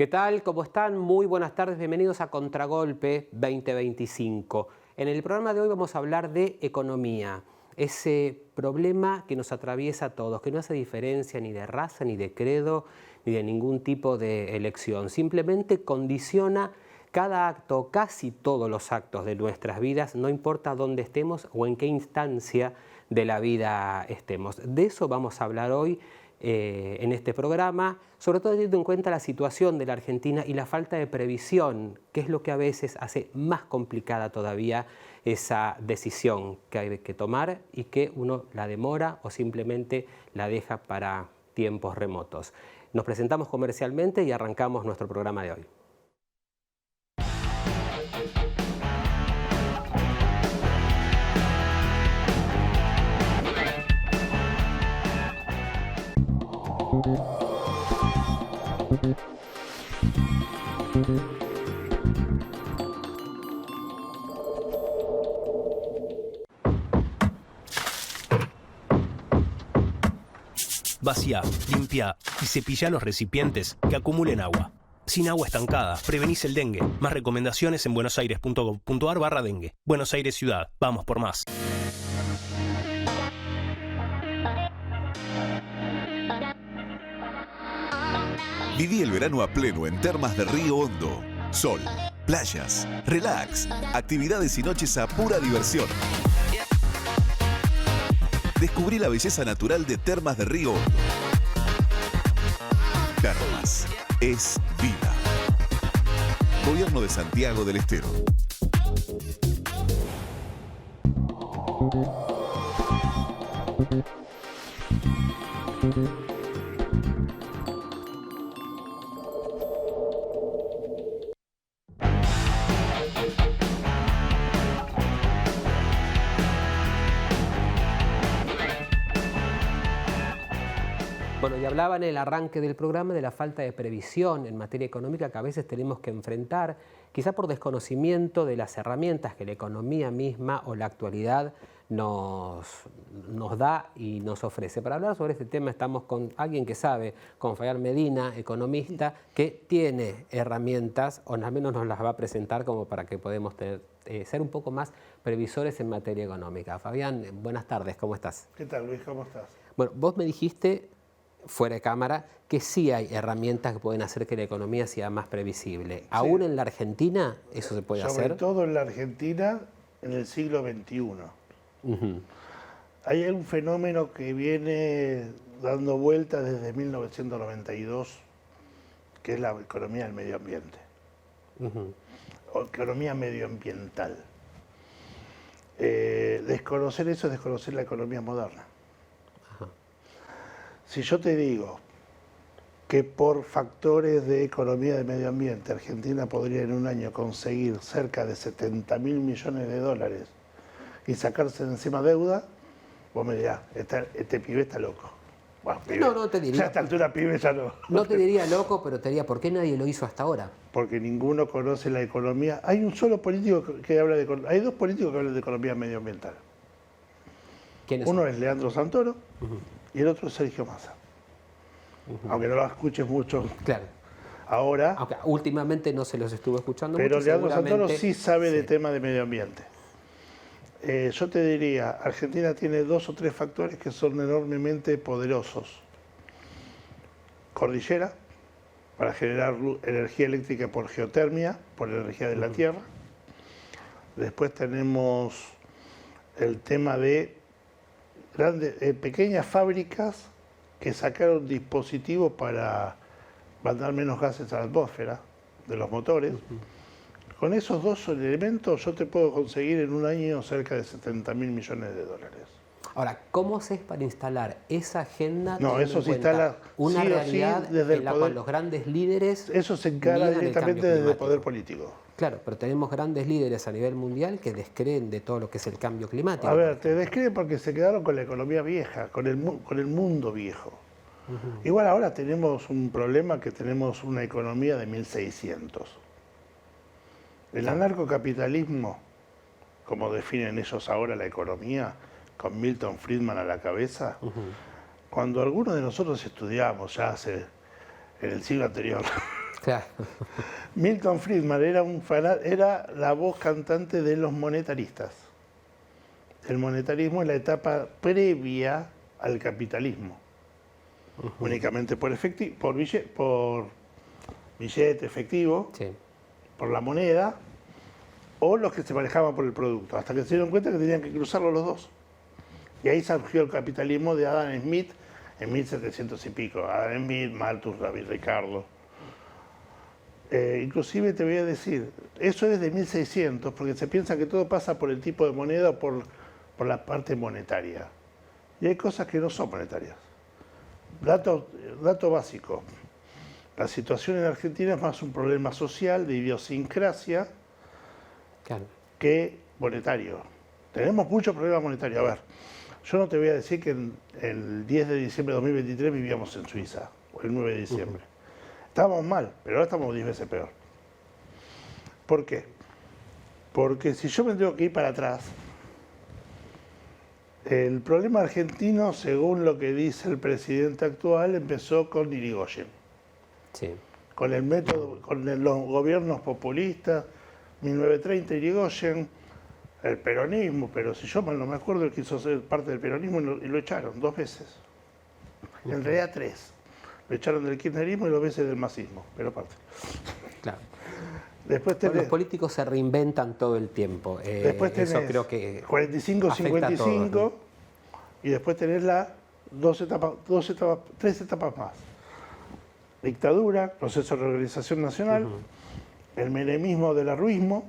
¿Qué tal? ¿Cómo están? Muy buenas tardes, bienvenidos a Contragolpe 2025. En el programa de hoy vamos a hablar de economía, ese problema que nos atraviesa a todos, que no hace diferencia ni de raza, ni de credo, ni de ningún tipo de elección. Simplemente condiciona cada acto, casi todos los actos de nuestras vidas, no importa dónde estemos o en qué instancia de la vida estemos. De eso vamos a hablar hoy en este programa, sobre todo teniendo en cuenta la situación de la Argentina y la falta de previsión, que es lo que a veces hace más complicada todavía esa decisión que hay que tomar y que uno la demora o simplemente la deja para tiempos remotos. Nos presentamos comercialmente y arrancamos nuestro programa de hoy. Vacía, limpia y cepilla los recipientes que acumulen agua. Sin agua estancada, prevenís el dengue. Más recomendaciones en buenosaires.gov.ar/dengue. Buenos Aires Ciudad. Vamos por más. Viví el verano a pleno en Termas de Río Hondo. Sol, playas, relax, actividades y noches a pura diversión. Descubrí la belleza natural de Termas de Río Hondo. Termas es vida. Gobierno de Santiago del Estero. Bueno, y hablaba en el arranque del programa de la falta de previsión en materia económica que a veces tenemos que enfrentar, quizá por desconocimiento de las herramientas que la economía misma o la actualidad nos da y nos ofrece. Para hablar sobre este tema estamos con alguien que sabe, con Fabián Medina, economista, que tiene herramientas, o al menos nos las va a presentar como para que podamos ser un poco más previsores en materia económica. Fabián, buenas tardes, ¿cómo estás? ¿Qué tal, Luis? ¿Cómo estás? Bueno, vos me dijiste fuera de cámara, que sí hay herramientas que pueden hacer que la economía sea más previsible. Sí. ¿Aún en la Argentina eso se puede hacer? Sobre todo en la Argentina en el siglo XXI. Hay un fenómeno que viene dando vueltas desde 1992, que es la economía del medio ambiente. O economía medioambiental. Desconocer eso es desconocer la economía moderna. Si yo te digo que por factores de economía de medio ambiente, Argentina podría en un año conseguir cerca de 70.000 millones de dólares y sacarse de encima deuda, vos me dirás, este pibe está loco. Bueno, pibe, no te diría. Ya a esta altura pibe ya no. No te diría loco, pero te diría, ¿por qué nadie lo hizo hasta ahora? Porque ninguno conoce la economía. Hay un solo político que habla de... Hay dos políticos que hablan de economía medioambiental. ¿Quiénes son? Uno es Leandro Santoro y el otro es Sergio Massa. Aunque no lo escuches mucho. Claro. Ahora. Aunque últimamente no se los estuvo escuchando pero mucho. Pero Leandro Santoro sí sabe sí. de tema de medio ambiente. Yo te diría, Argentina tiene 2 o 3 factores que son enormemente poderosos. Cordillera, para generar energía eléctrica por geotermia, por energía de la tierra. Después tenemos el tema de pequeñas fábricas que sacaron dispositivos para mandar menos gases a la atmósfera de los motores. Con esos 2 elementos yo te puedo conseguir en un año cerca de 70.000 millones de dólares. Ahora, ¿cómo se es para instalar esa agenda? No, eso se instala una sí realidad sí desde en la cual los grandes líderes... Eso se encara directamente desde el poder político. Claro, pero tenemos grandes líderes a nivel mundial que descreen de todo lo que es el cambio climático. A ver, te descreen porque se quedaron con la economía vieja, con el mundo viejo. Igual ahora tenemos un problema que tenemos una economía de 1600. El anarcocapitalismo, como definen ellos ahora la economía, con Milton Friedman a la cabeza, cuando algunos de nosotros estudiamos ya hace en el siglo anterior, Claro. Milton Friedman era la voz cantante de los monetaristas. El monetarismo es la etapa previa al capitalismo. Únicamente por billete efectivo, Sí. por la moneda, o los que se manejaban por el producto, hasta que se dieron cuenta que tenían que cruzarlo los dos. Y ahí surgió el capitalismo de Adam Smith en 1700 y pico. Adam Smith, Malthus, David Ricardo. Inclusive te voy a decir, eso es de 1600, porque se piensa que todo pasa por el tipo de moneda o por la parte monetaria. Y hay cosas que no son monetarias. Dato básico. La situación en Argentina es más un problema social, de idiosincrasia, Claro. que monetario. Tenemos muchos problemas monetarios. A ver, yo no te voy a decir que el 10 de diciembre de 2023 vivíamos en Suiza, o el 9 de diciembre. Estábamos mal, pero ahora estamos 10 veces peor. ¿Por qué? Porque si yo me tengo que ir para atrás, el problema argentino, según lo que dice el presidente actual, empezó con Irigoyen. Sí. Con el método, los gobiernos populistas, 1930 Irigoyen, el peronismo, pero si yo mal no me acuerdo, él quiso ser parte del peronismo y lo echaron 2 veces. En realidad 3. Lo echaron del kirchnerismo y 2 veces del masismo, pero parte. Claro. Después Bueno, tenés, los políticos se reinventan todo el tiempo. después tenés Eso creo que 45, afecta a todos, 55 ¿no? y después tenés tres etapas más. Dictadura, proceso de reorganización nacional, el menemismo del arruismo,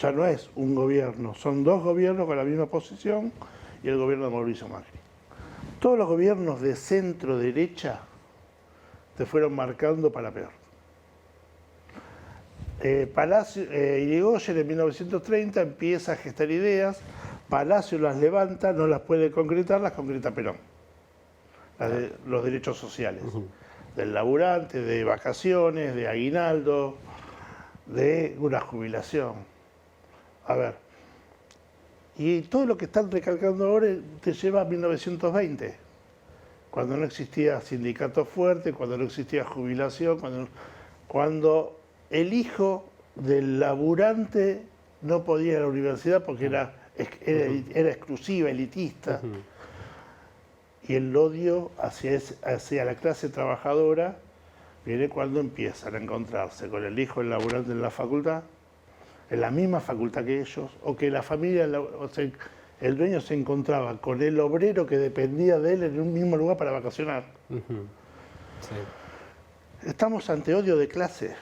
ya no es un gobierno, son 2 gobiernos con la misma posición y el gobierno de Mauricio Macri. Todos los gobiernos de centro-derecha te fueron marcando para peor. Irigoyen en 1930 empieza a gestar ideas, Palacio las levanta, no las puede concretar, las concreta Perón. Las de los derechos sociales, del laburante, de vacaciones, de aguinaldo, de una jubilación. A ver, y todo lo que están recalcando ahora te lleva a 1920, cuando no existía sindicato fuerte, cuando no existía jubilación, cuando el hijo del laburante no podía ir a la universidad porque era exclusiva, elitista, y el odio hacia la clase trabajadora viene cuando empiezan a encontrarse con el hijo del laburante en la facultad, en la misma facultad que ellos, o que la familia, el dueño se encontraba con el obrero que dependía de él en un mismo lugar para vacacionar. Sí. Estamos ante odio de clase.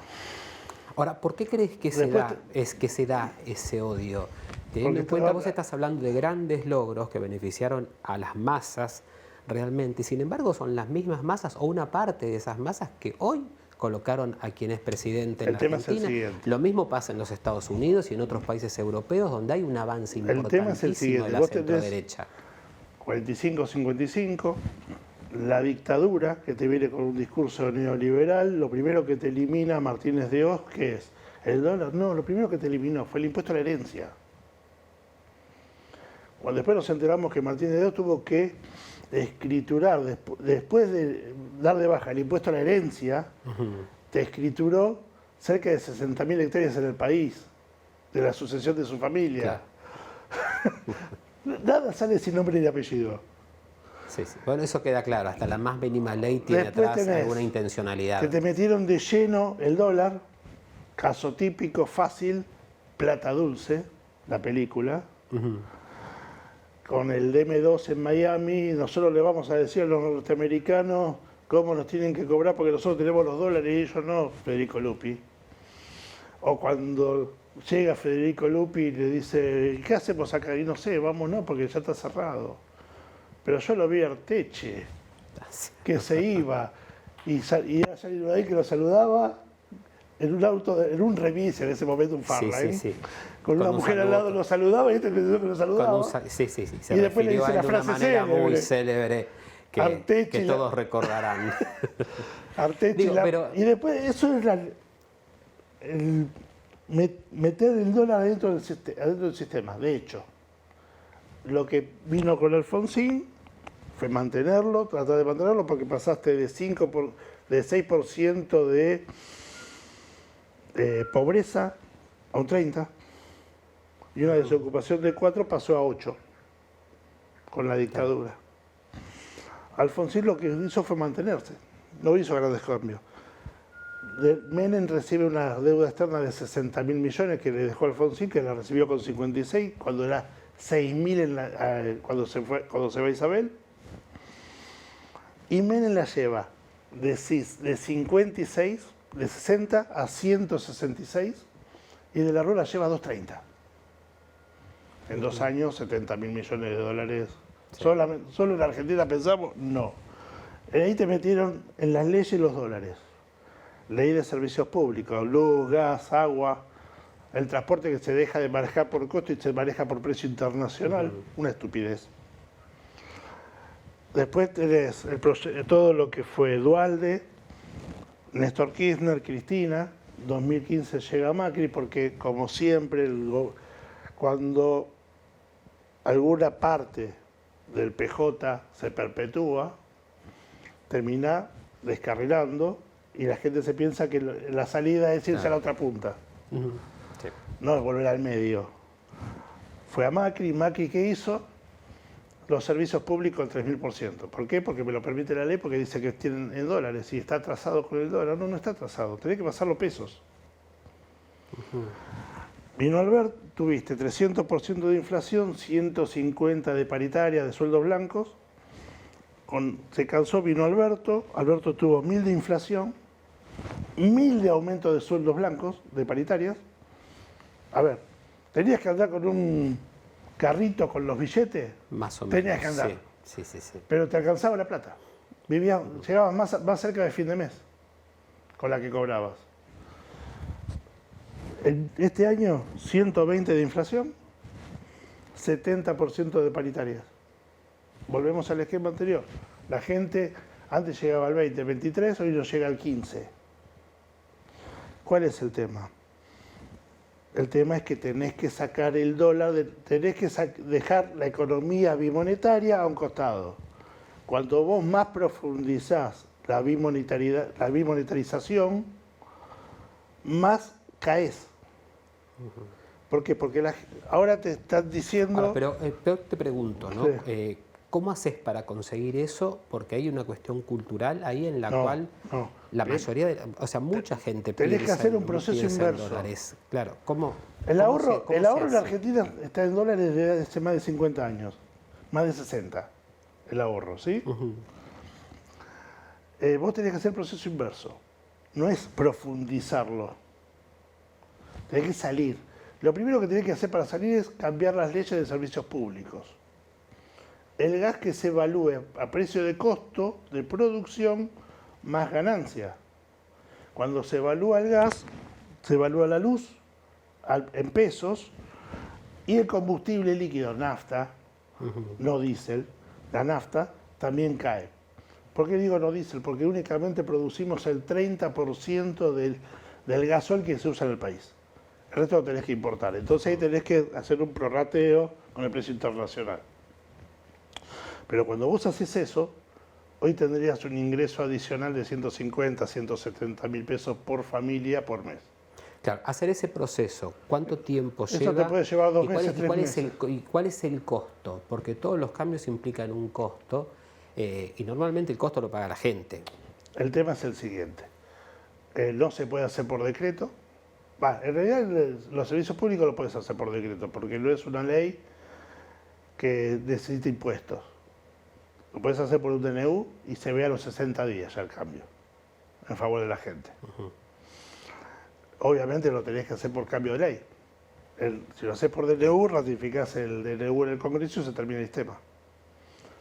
Ahora, ¿por qué crees que se da ese odio? Teniendo en cuenta, vos estás hablando de grandes logros que beneficiaron a las masas realmente, sin embargo son las mismas masas o una parte de esas masas que hoy colocaron a quien es presidente en la Argentina. Es el siguiente. Lo mismo pasa en los Estados Unidos y en otros países europeos donde hay un avance importantísimo El tema es el siguiente. de la centroderecha. 45-55, la dictadura que te viene con un discurso neoliberal, lo primero que te elimina Martínez de Oz, ¿qué es? ¿El dólar? No, lo primero que te eliminó fue el impuesto a la herencia. Cuando después nos enteramos que Martínez de Oz tuvo que escriturar, después de dar de baja el impuesto a la herencia, te escrituró cerca de 60.000 hectáreas en el país, de la sucesión de su familia. Claro. Nada sale sin nombre ni apellido. Sí, sí. Bueno, eso queda claro, hasta la más mínima ley tiene atrás alguna intencionalidad. Que te metieron de lleno el dólar, caso típico, fácil, Plata Dulce, la película, con el DM2 en Miami, nosotros le vamos a decir a los norteamericanos cómo nos tienen que cobrar porque nosotros tenemos los dólares y ellos no, Federico Lupi. O cuando llega Federico Lupi y le dice, ¿qué hacemos acá? Y no sé, vámonos porque ya está cerrado. Pero yo lo vi a Arteche, que se iba y iba a salir de ahí que lo saludaba en un auto, en un remis en ese momento, un Farline. Sí, sí, sí. Con una mujer al lado lo saludaba y este que lo saludaba. Sí. Se y después le dice la frase de una manera muy célebre que todos recordarán. Arteche. Y después eso es meter el dólar adentro del sistema. De hecho, lo que vino con Alfonsín fue mantenerlo, tratar de mantenerlo, porque pasaste de de 6% de pobreza a un 30%, y una desocupación de 4 pasó a 8 con la dictadura. Alfonsín lo que hizo fue mantenerse, no hizo grandes cambios. Menem recibe una deuda externa de 60.000 millones que le dejó Alfonsín, que la recibió con 56, cuando era 6.000 cuando se va Isabel. Y Menem la lleva de 56, de 60 a 166, y de la Rúa la lleva a 230. En 2 años, 70.000 millones de dólares. Sí. ¿Solo en Argentina pensamos? No. Ahí te metieron en las leyes los dólares. Ley de servicios públicos, luz, gas, agua, el transporte que se deja de manejar por costo y se maneja por precio internacional, una estupidez. Después tenés todo lo que fue Duhalde, Néstor Kirchner, Cristina, 2015 llega Macri, porque como siempre, cuando alguna parte del PJ se perpetúa, termina descarrilando y la gente se piensa que la salida es irse a la otra punta. Sí. No es volver al medio. Fue a Macri, Macri ¿qué hizo? Los servicios públicos al 3.000%. ¿Por qué? Porque me lo permite la ley, porque dice que tienen en dólares y está atrasado con el dólar. No, no está atrasado, tenés que pasarlo pesos. Vino Alberto, tuviste 300% de inflación, 150 de paritaria, de sueldos blancos. Se cansó, vino Alberto tuvo 1.000 de inflación, 1.000 de aumento de sueldos blancos, de paritarias. A ver, tenías que andar con un carrito con los billetes. Más o menos. Tenías que andar. Sí. Pero te alcanzaba la plata. Llegabas más cerca de fin de mes con la que cobrabas. Este año, 120 de inflación, 70% de paritarias. Volvemos al esquema anterior. La gente antes llegaba al 20, 23, hoy no llega al 15. ¿Cuál es el tema? El tema es que tenés que sacar el dólar, tenés que dejar la economía bimonetaria a un costado. Cuando vos más profundizás la bimonetarización, más caes. ¿Por qué? Porque ahora te están diciendo... Ahora, pero te pregunto, ¿no? Sí. ¿Cómo haces para conseguir eso? Porque hay una cuestión cultural ahí en la cual la mayoría de... O sea, mucha gente tenés que hacer un proceso inverso. Dólares. Claro, ¿cómo? El ahorro en Argentina está en dólares desde hace más de 50 años. Más de 60, el ahorro, ¿sí? Vos tenés que hacer el proceso inverso. No es profundizarlo. Tenés que salir. Lo primero que tenés que hacer para salir es cambiar las leyes de servicios públicos. El gas que se evalúe a precio de costo de producción más ganancia. Cuando se evalúa el gas, se evalúa la luz en pesos y el combustible líquido, nafta, no diésel, la nafta también cae. ¿Por qué digo no diésel? Porque únicamente producimos el 30% del gasol que se usa en el país. El resto lo tenés que importar. Entonces ahí tenés que hacer un prorrateo con el precio internacional. Pero cuando vos haces eso, hoy tendrías un ingreso adicional de 150, 170 mil pesos por familia por mes. Claro, hacer ese proceso, ¿cuánto tiempo lleva? Eso te puede llevar 2 meses, 3 meses. ¿Y cuál es el costo? Porque todos los cambios implican un costo y normalmente el costo lo paga la gente. El tema es el siguiente. No se puede hacer por decreto. En realidad los servicios públicos lo puedes hacer por decreto, porque no es una ley que necesita impuestos. Lo puedes hacer por un DNU y se ve a los 60 días ya el cambio, en favor de la gente. Obviamente lo tenés que hacer por cambio de ley. Si lo haces por DNU, ratificás el DNU en el Congreso y se termina el sistema.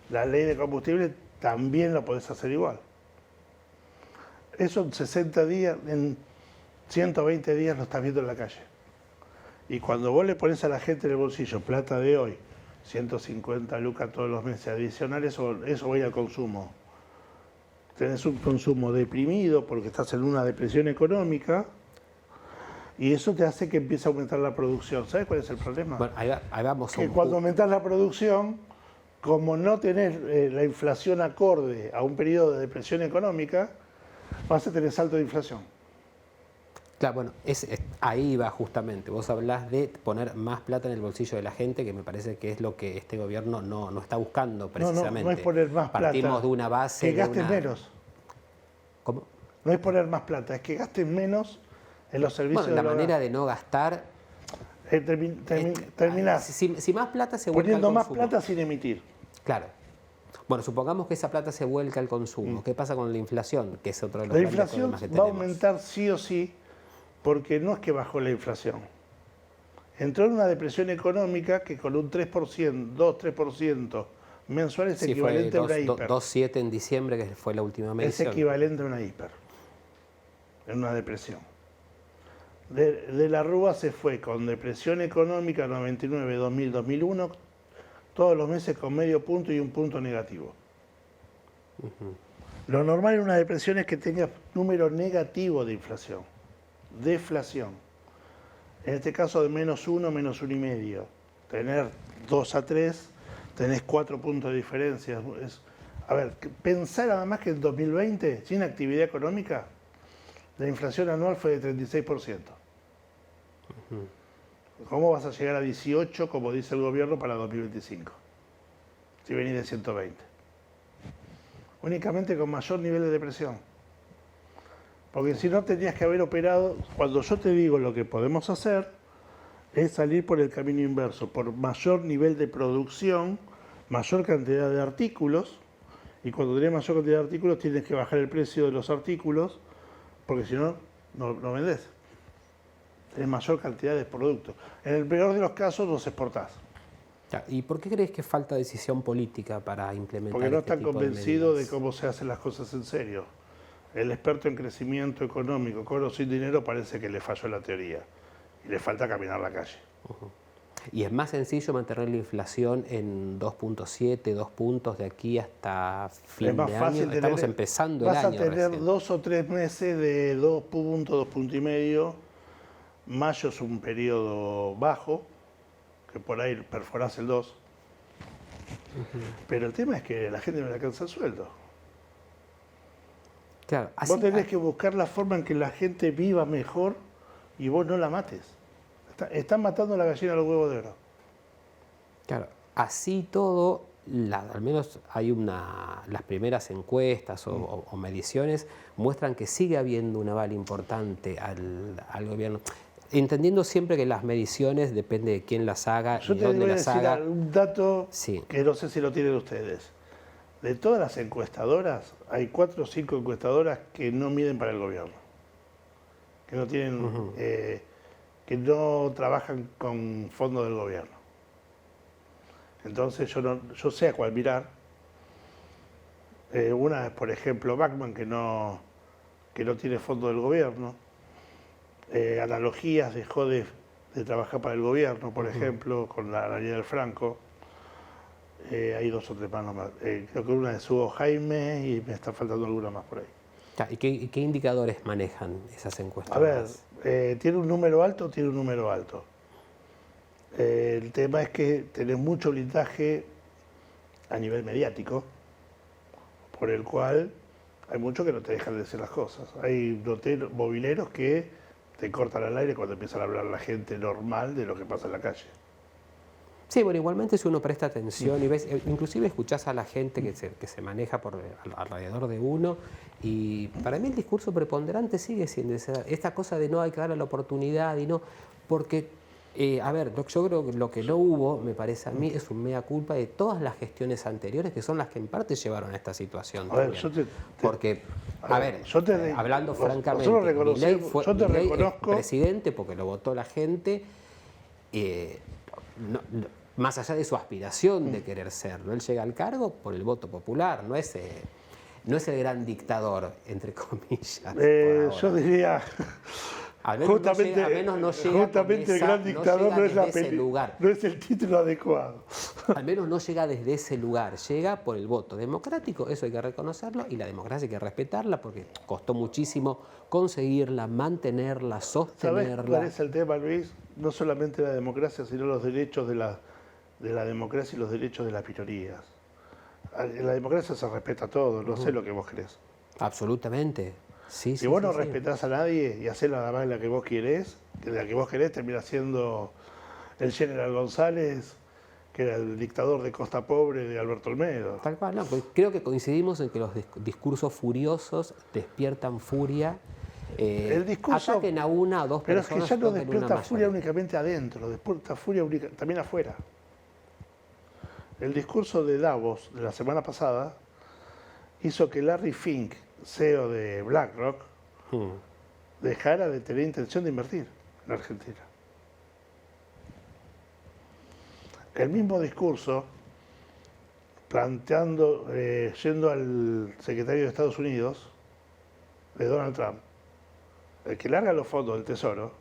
La ley de combustible también lo podés hacer igual. Eso en 60 días, en 120 días lo estás viendo en la calle. Y cuando vos le pones a la gente en el bolsillo plata de hoy, 150 lucas todos los meses adicionales, eso va a ir al consumo. Tenés un consumo deprimido porque estás en una depresión económica y eso te hace que empiece a aumentar la producción. ¿Sabes cuál es el problema? Bueno, ahí vamos que cuando aumentás la producción, como no tenés la inflación acorde a un periodo de depresión económica, vas a tener salto de inflación. Claro, bueno, ahí va justamente. Vos hablás de poner más plata en el bolsillo de la gente, que me parece que es lo que este gobierno no está buscando precisamente. No es poner más plata. Partimos de una base. Que gasten menos. ¿Cómo? No es poner más plata, es que gasten menos en los servicios. Bueno, la manera de no gastar. Terminás si más plata se vuelca poniendo al más consumo. plata sin emitir. Claro. Bueno, supongamos que esa plata se vuelca al consumo. ¿Qué pasa con la inflación? Que es otro de los La grandes inflación problemas que va a tenemos. aumentar sí o sí, porque no es que bajó la inflación. Entró en una depresión económica que con un 3%, 2-3% mensual es Sí, equivalente a una fue hiper. 2,7 en diciembre, que fue la última Es medición. equivalente a una hiper, en una depresión. De la Rúa se fue con depresión económica 99, 2000, 2001, todos los meses con medio punto y un punto negativo. Lo normal en una depresión es que tengas número negativo de inflación, deflación. En este caso de -1, -1,5. Tener 2 a 3, tenés 4 puntos de diferencia. A ver, pensar nada más que en 2020, sin actividad económica, la inflación anual fue de 36%. ¿Cómo vas a llegar a 18, como dice el gobierno, para 2025? Si venís de 120. Únicamente con mayor nivel de depresión. Porque si no tendrías que haber operado, cuando yo te digo lo que podemos hacer, es salir por el camino inverso, por mayor nivel de producción, mayor cantidad de artículos, y cuando tenés mayor cantidad de artículos tienes que bajar el precio de los artículos, porque si no, no vendés. Tenés mayor cantidad de productos. En el peor de los casos los exportás. ¿Y por qué crees que falta decisión política para implementar Porque no este están tipo convencidos de medidas? cómo se hacen las cosas en serio. El experto en crecimiento económico, con o sin dinero, parece que le falló la teoría. Y le falta caminar la calle. Y es más sencillo mantener la inflación en 2,7, 2 puntos de aquí hasta fin de año. Estamos empezando el año. Vas a tener recién. 2 o 3 meses de 2 puntos, 2 puntos y medio. Mayo es un periodo bajo, que por ahí perforás el 2. Pero el tema es que la gente no le alcanza el sueldo. Claro, Vos tenés que buscar la forma en que la gente viva mejor y vos no la mates. Están matando a la gallina a los huevos de oro. Claro, así todo, al menos hay las primeras encuestas o mediciones muestran que sigue habiendo un aval importante al gobierno. Entendiendo siempre que las mediciones depende de quién las haga Yo y te dónde voy a las decir haga. un dato Sí. que no sé si lo tienen ustedes. De todas las encuestadoras, hay 4 o 5 encuestadoras que no miden para el gobierno. Que no tienen, que no trabajan con fondos del gobierno. Entonces yo sé a cuál mirar. Una es, por ejemplo, Bachman, que no tiene fondo del gobierno. Analogías dejó de trabajar para el gobierno, por ejemplo, con la Daniel Franco. Hay 2 o 3 más nomás. Creo que una es Hugo Jaime y me está faltando alguna más por ahí. ¿Y qué indicadores manejan esas encuestas? A ver, ¿tiene un número alto? Tiene un número alto. El tema es que tenés mucho blindaje a nivel mediático, por el cual hay muchos que no te dejan de decir las cosas. Hay mobileros que te cortan al aire cuando empiezan a hablar la gente normal de lo que pasa en la calle. Sí, bueno, igualmente si uno presta atención y ves, inclusive escuchás a la gente que se maneja alrededor de uno, y para mí el discurso preponderante sigue siendo esta cosa de no hay que darle la oportunidad y no, porque, a ver, yo creo que lo que no hubo, me parece a mí, es un mea culpa de todas las gestiones anteriores que son las que en parte llevaron a esta situación. A ver, porque, hablando francamente, Milei es presidente porque lo votó la gente. Más allá de su aspiración de querer serlo, él llega al cargo por el voto popular, no es el gran dictador, entre comillas. Yo diría, justamente el gran dictador no es el título adecuado. Al menos no llega desde ese lugar, llega por el voto democrático, eso hay que reconocerlo, y la democracia hay que respetarla porque costó muchísimo conseguirla, mantenerla, sostenerla. ¿Sabés cuál es el tema, Luis? No solamente la democracia, sino los derechos de la democracia y los derechos de las minorías. En la democracia se respeta todo, no sé lo que vos crees. Absolutamente. Sí, Si vos no respetás a nadie y hacés nada más la que vos querés, que la que vos querés termina siendo el General González, que era el dictador de Costa Pobre de Alberto Olmedo. Tal cual, no, pues creo que coincidimos en que los discursos furiosos despiertan furia. El discurso, ataquen a una o dos pero es personas. que ya no toquen una despierta furia mayoría. únicamente adentro, despierta furia también afuera. El discurso de Davos de la semana pasada hizo que Larry Fink, CEO de BlackRock, dejara de tener intención de invertir en Argentina. El mismo discurso, planteando, yendo al secretario de Estados Unidos, de Donald Trump, el que larga los fondos del Tesoro,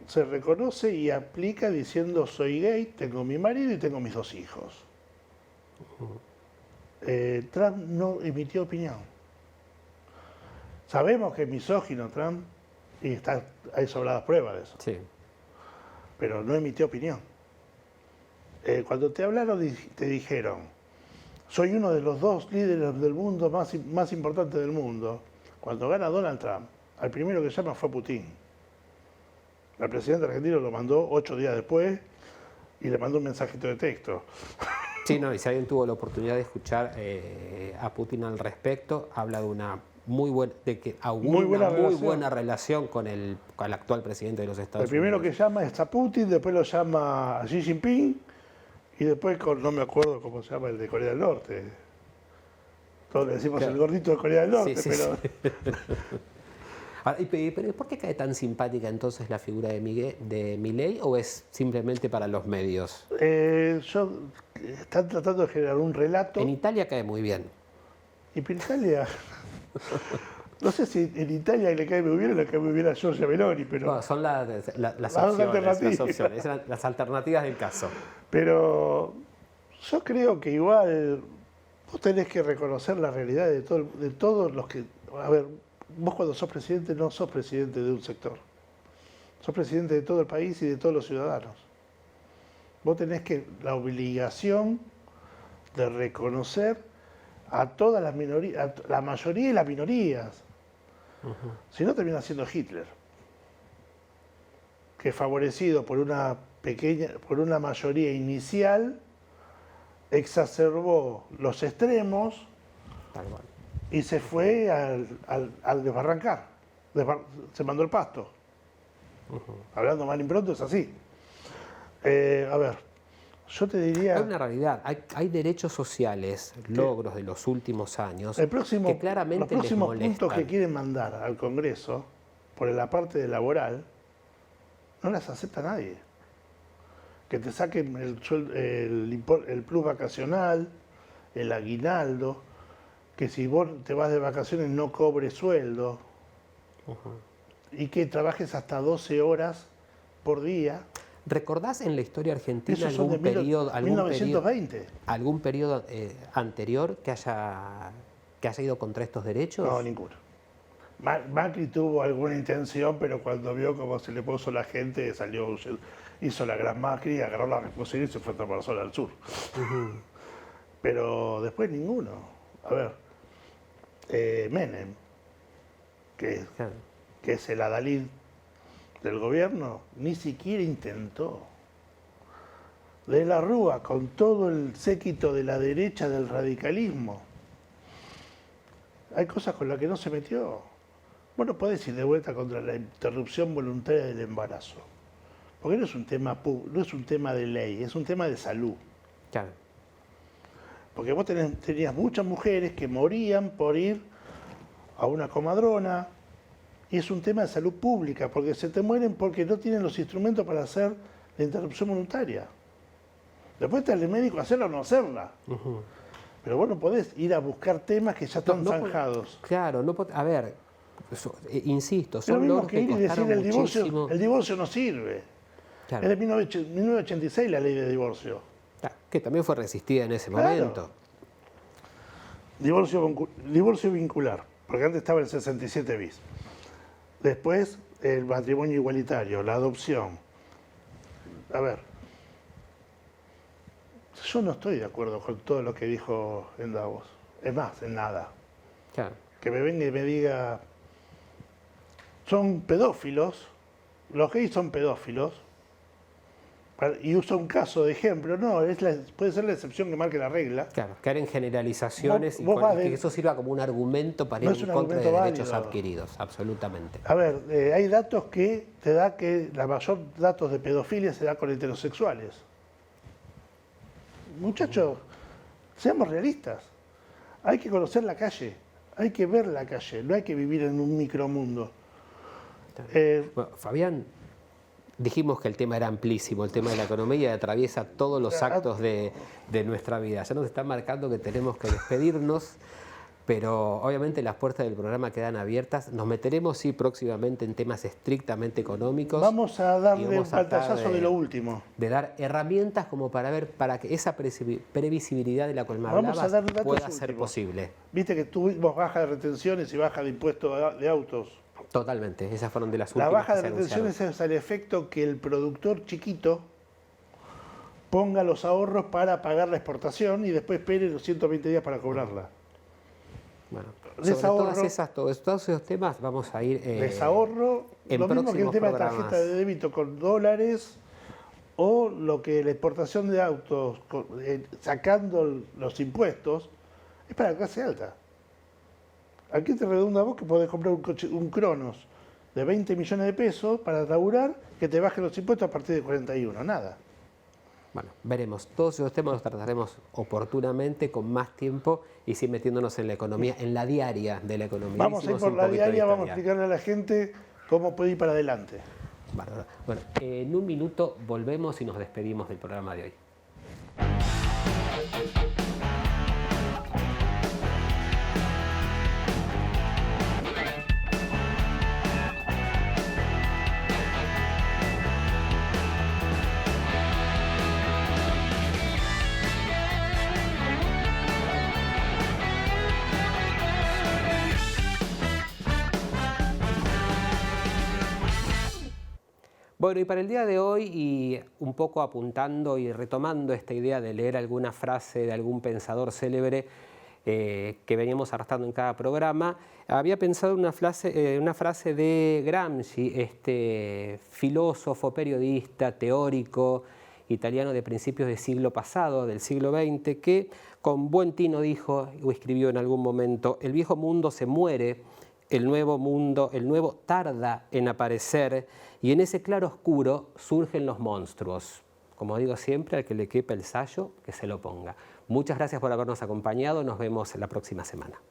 se reconoce y aplica diciendo soy gay, tengo mi marido y tengo mis 2 hijos. Trump no emitió opinión. Sabemos que es misógino Trump y hay sobradas pruebas de eso. Sí. Pero no emitió opinión. Cuando te hablaron, te dijeron, soy uno de los 2 líderes del mundo más importantes del mundo. Cuando gana Donald Trump, al primero que llama fue Putin. El presidente argentino lo mandó 8 días después y le mandó un mensajito de texto. Sí, no, y si alguien tuvo la oportunidad de escuchar a Putin al respecto, habla de una muy buena relación con el actual presidente de los Estados Unidos. El primero que llama es a Putin, después lo llama a Xi Jinping y después, no me acuerdo cómo se llama el de Corea del Norte. Todos le decimos el gordito de Corea del Norte, pero... Ahora, pero ¿por qué cae tan simpática entonces la figura de Milei o es simplemente para los medios? Están tratando de generar un relato. En Italia cae muy bien. Y en Italia... No sé si en Italia le cae muy bien o le cae muy bien a Giorgia Meloni, pero... No, son las opciones, las alternativas del caso. Pero yo creo que igual vos tenés que reconocer la realidad de todos los que... A ver, vos cuando sos presidente no sos presidente de un sector. Sos presidente de todo el país y de todos los ciudadanos. Vos tenés la obligación de reconocer a todas las minorías, a la mayoría y las minorías. Si no, termina siendo Hitler, que favorecido por una mayoría inicial, exacerbó los extremos y se fue al desbarrancar. Se mandó el pasto. Hablando mal y pronto es así. A ver, yo te diría... Hay una realidad, hay derechos sociales, logros de los últimos años que claramente los próximos les molestan. puntos que quieren mandar al Congreso, por la parte laboral, no las acepta nadie. Que te saquen el plus vacacional, el aguinaldo, que si vos te vas de vacaciones no cobres sueldo, y que trabajes hasta 12 horas por día. ¿Recordás en la historia argentina Esos son de 1920. algún periodo anterior que haya ido contra estos derechos? No, ninguno. Macri tuvo alguna intención, pero cuando vio cómo se le puso la gente, salió, hizo la gran Macri, agarró la responsabilidad y se fue a tomar sol al sur. Pero después ninguno. A ver, Menem, que es el adalid del gobierno, ni siquiera intentó. De la Rúa, con todo el séquito de la derecha del radicalismo, hay cosas con las que no se metió. Vos no podés ir de vuelta contra la interrupción voluntaria del embarazo, porque no es un tema de ley, es un tema de salud. Claro. Porque vos tenías muchas mujeres que morían por ir a una comadrona, y es un tema de salud pública, porque se te mueren porque no tienen los instrumentos para hacer la interrupción voluntaria. Después está el médico hacerla o no hacerla. Pero vos no podés ir a buscar temas que ya están zanjados. Claro, a ver, insisto, son lo mismo logros que ir y decir muchísimo. el divorcio no sirve. Claro. Es de 1986 la ley de divorcio. Que también fue resistida en ese momento. Divorcio vincular, porque antes estaba el 67 bis. Después, el matrimonio igualitario, la adopción. A ver, yo no estoy de acuerdo con todo lo que dijo en Davos. Es más, en nada. Claro. que me venga y me diga, son pedófilos, los gays son pedófilos, y usa un caso de ejemplo, no, puede ser la excepción que marque la regla. Claro, caer en generalizaciones y que eso sirva como un argumento para ir en contra de derechos adquiridos, absolutamente. A ver, hay datos que te da que la mayor datos de pedofilia se da con heterosexuales. Muchachos, seamos realistas. Hay que conocer la calle, hay que ver la calle, no hay que vivir en un micromundo. Bueno, Fabián, dijimos que el tema era amplísimo, el tema de la economía atraviesa todos los actos de nuestra vida. Ya nos están marcando que tenemos que despedirnos, pero obviamente las puertas del programa quedan abiertas. Nos meteremos, sí, próximamente en temas estrictamente económicos. Vamos a darle un pantallazo de lo último. De dar herramientas como para ver, para que esa previsibilidad de la cual me hablabas pueda ser posible. Viste que tuvimos baja de retenciones y baja de impuestos de autos. Totalmente, esas fueron de las últimas. La baja de retenciones es el efecto que el productor chiquito ponga los ahorros para pagar la exportación y después espere los 120 días para cobrarla. Bueno, sobre todos esos temas vamos a ir desahorro, lo mismo que el tema de tarjeta de débito con dólares o lo que la exportación de autos sacando los impuestos es para la clase alta. ¿A qué te redunda vos que podés comprar un Cronos de 20 millones de pesos para laburar que te bajen los impuestos a partir de 41? Nada. Bueno, veremos. Todos esos temas los trataremos oportunamente, con más tiempo y sin metiéndonos en la economía, en la diaria de la economía. Vamos a ir por la diaria, vamos a explicarle a la gente cómo puede ir para adelante. Bueno, en un minuto volvemos y nos despedimos del programa de hoy. Bueno, y para el día de hoy, y un poco apuntando y retomando esta idea de leer alguna frase de algún pensador célebre que veníamos arrastrando en cada programa, había pensado una frase de Gramsci, este filósofo, periodista, teórico italiano de principios del siglo pasado, del siglo XX, que con buen tino dijo o escribió en algún momento: el viejo mundo se muere, el nuevo tarda en aparecer, y en ese claro oscuro surgen los monstruos. Como digo siempre, al que le quepa el sayo, que se lo ponga. Muchas gracias por habernos acompañado, nos vemos la próxima semana.